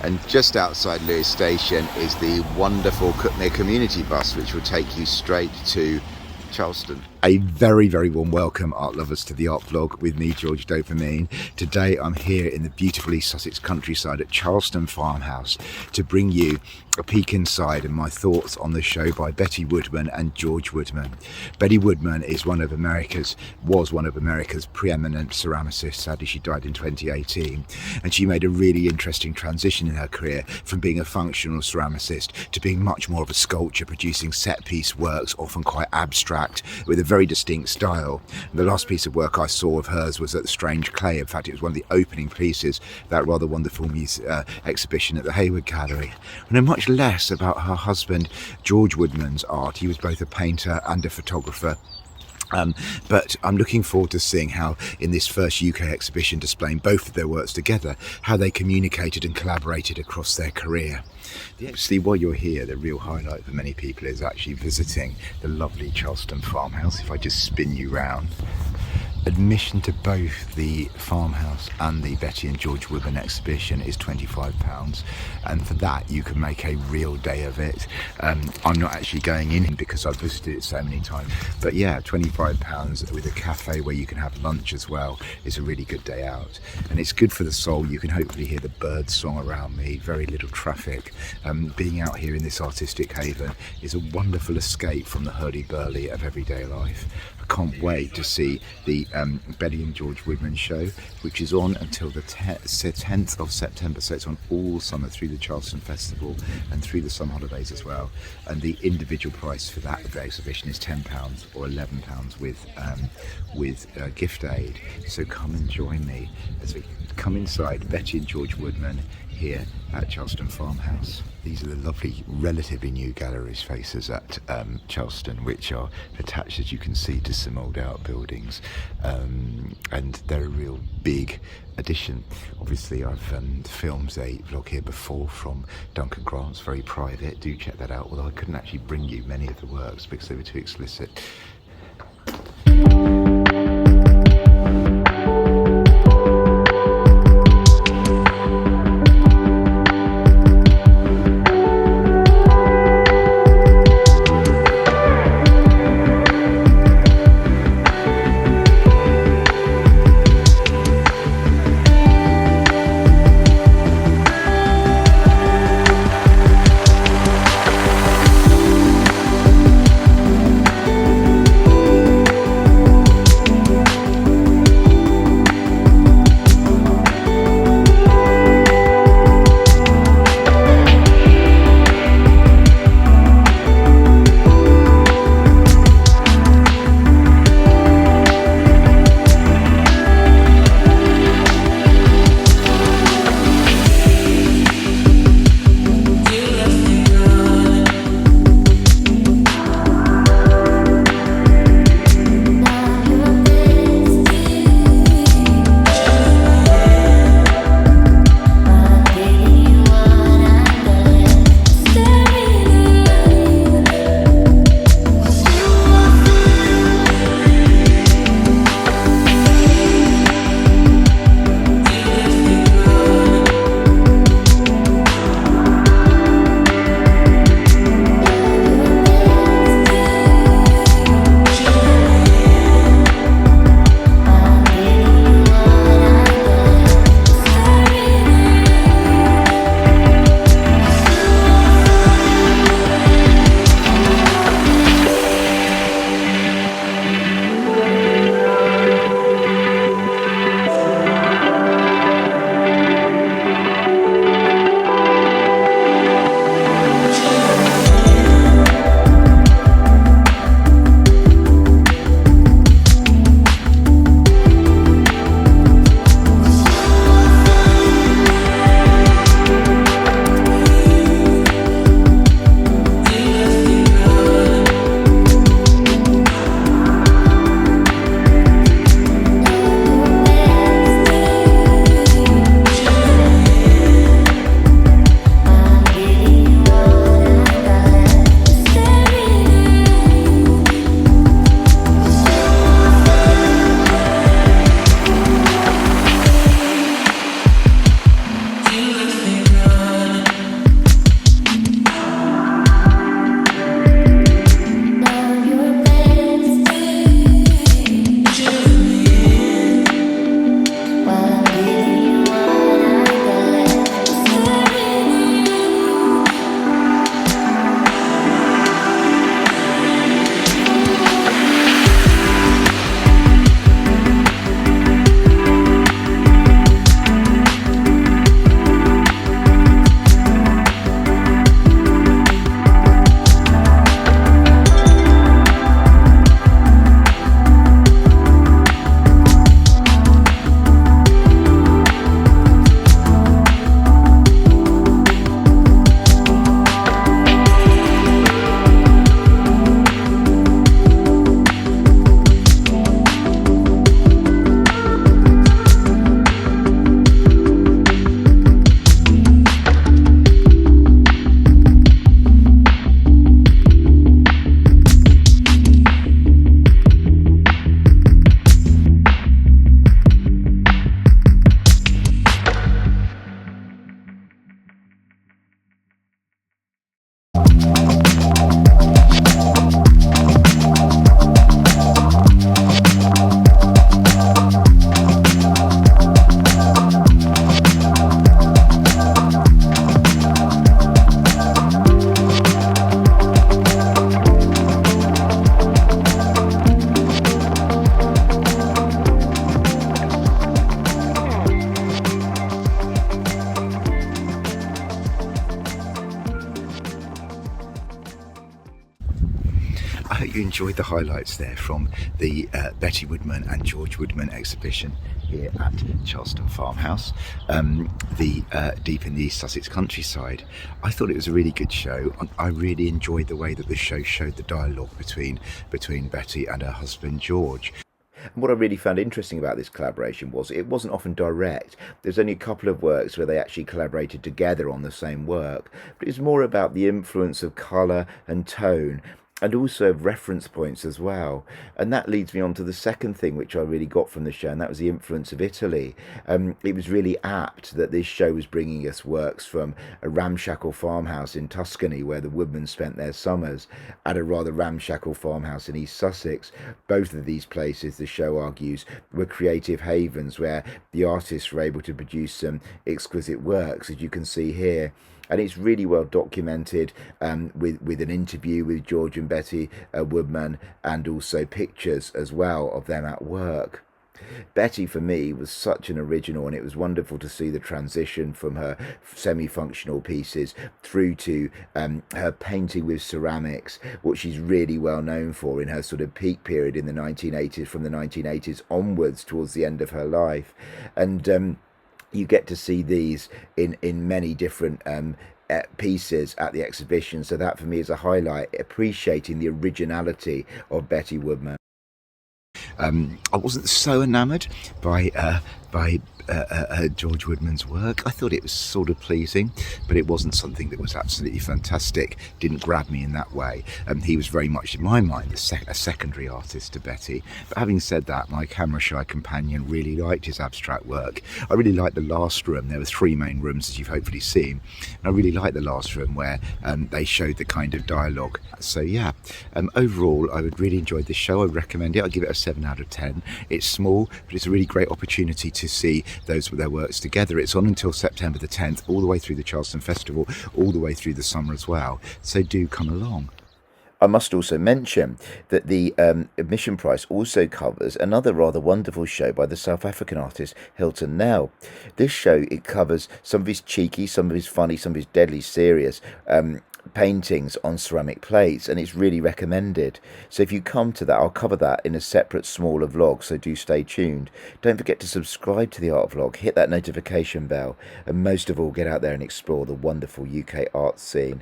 And just outside Lewes Station is the wonderful Cookmere Community Bus, which will take you straight to Charleston. A very, very warm welcome, art lovers, to the Art Vlog with me, George Dopamine. Today I'm here in the beautiful East Sussex countryside at Charleston Farmhouse to bring you a peek inside and my thoughts on the show by Betty Woodman and George Woodman. Betty Woodman was one of America's preeminent ceramicists. Sadly, she died in 2018, and she made a really interesting transition in her career from being a functional ceramicist to being much more of a sculptor, producing set piece works, often quite abstract, with a very distinct style. And the last piece of work I saw of hers was at the Strange Clay. In fact, it was one of the opening pieces of that rather wonderful exhibition at the Hayward Gallery. I know much less about her husband George Woodman's art. He was both a painter and a photographer. But I'm looking forward to seeing how, in this first UK exhibition displaying both of their works together, how they communicated and collaborated across their career. Obviously, while you're here, the real highlight for many people is actually visiting the lovely Charleston Farmhouse. If I just spin you round. Admission to both the farmhouse and the Betty and George Woodman exhibition is £25, and for that you can make a real day of it. I'm not actually going in because I've visited it so many times, but yeah, £25 with a cafe where you can have lunch as well is a really good day out, and it's good for the soul. You can hopefully hear the bird song around me, very little traffic. Being out here in this artistic haven is a wonderful escape from the hurly-burly of everyday life. I can't wait to see the Betty and George Woodman show, which is on until the 10th of September, so it's on all summer through the Charleston Festival and through the summer holidays as well. And the individual price for that exhibition is £10 or £11 with gift aid. So come and join me as we come inside Betty and George Woodman here at Charleston Farmhouse. These are the lovely, relatively new gallery spaces at Charleston, which are attached, as you can see, to some old outbuildings, and they're a real big addition. Obviously, I've filmed a vlog here before from Duncan Grant's, very private. Do check that out, although I couldn't actually bring you many of the works because they were too explicit. I hope you enjoyed the highlights there from the Betty Woodman and George Woodman exhibition here at Charleston Farmhouse, deep in the East Sussex countryside. I thought it was a really good show. I really enjoyed the way that the show showed the dialogue between Betty and her husband George. And what I really found interesting about this collaboration was it wasn't often direct. There's only a couple of works where they actually collaborated together on the same work, but it's more about the influence of colour and tone, and also reference points as well. And that leads me on to the second thing which I really got from the show, and that was the influence of Italy. It was really apt that this show was bringing us works from a ramshackle farmhouse in Tuscany where the Woodmans spent their summers, and a rather ramshackle farmhouse in East Sussex. Both of these places, the show argues, were creative havens where the artists were able to produce some exquisite works, as you can see here. And it's really well documented with an interview with George and Betty Woodman, and also pictures as well of them at work. Betty, for me, was such an original, and it was wonderful to see the transition from her semi-functional pieces through to her painting with ceramics, what she's really well known for in her sort of peak period in the 1980s, from the 1980s onwards towards the end of her life. And you get to see these in many different pieces at the exhibition. So that for me is a highlight, appreciating the originality of Betty Woodman. I wasn't so enamoured by George Woodman's work. I thought it was sort of pleasing, but it wasn't something that was absolutely fantastic. Didn't grab me in that way. He was very much, in my mind, a secondary artist to Betty. But having said that, my camera-shy companion really liked his abstract work. I really liked the last room. There were three main rooms, as you've hopefully seen. And I really liked the last room where they showed the kind of dialogue. So yeah, overall, I would really enjoy this show. I would recommend it. I'd give it a 7 out of 10. It's small, but it's a really great opportunity to see their works together. It's on until September the 10th, all the way through the Charleston Festival, all the way through the summer as well. So do come along. I must also mention that the admission price also covers another rather wonderful show by the South African artist Hilton Nell. This show, it covers some of his cheeky, some of his funny, some of his deadly serious paintings on ceramic plates, and it's really recommended. So if you come to that, I'll cover that in a separate smaller vlog, so do stay tuned. Don't forget to subscribe to the art vlog, hit that notification bell, and most of all, get out there and explore the wonderful UK art scene.